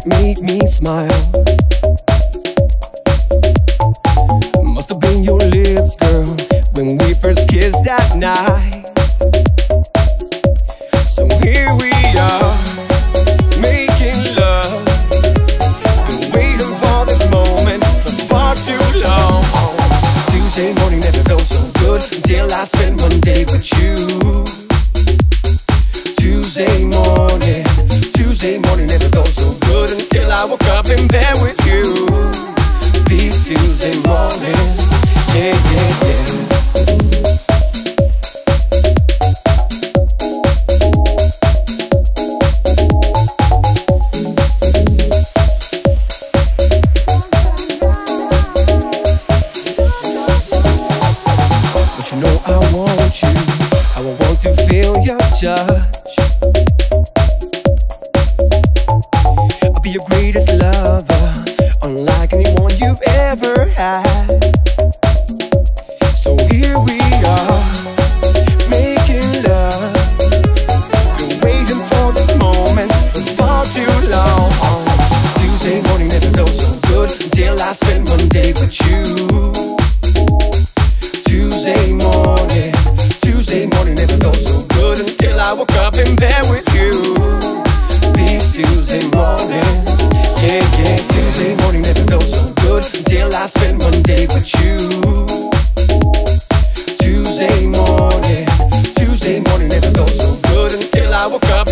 made me smile. Must have been your lips, girl, when we first kissed that night. So here we are, making love. Been waiting for this moment for far too long. Tuesday morning never felt so good until I spent Monday with you. Tuesday morning never felt so good until I woke up in bed with you. These Tuesday mornings, yeah, yeah, yeah. But you know I want you, I want to feel your touch. Your greatest lover, unlike anyone you've ever had. So here we are, making love. Been waiting for this moment for far too long. Tuesday morning never felt so good until I spent Monday with you. Tuesday morning never felt so good until I woke up in bed with you. These Tuesday mornings, yeah, yeah. Tuesday morning never felt so good until I spent Monday with you. Tuesday morning never felt so good until I woke up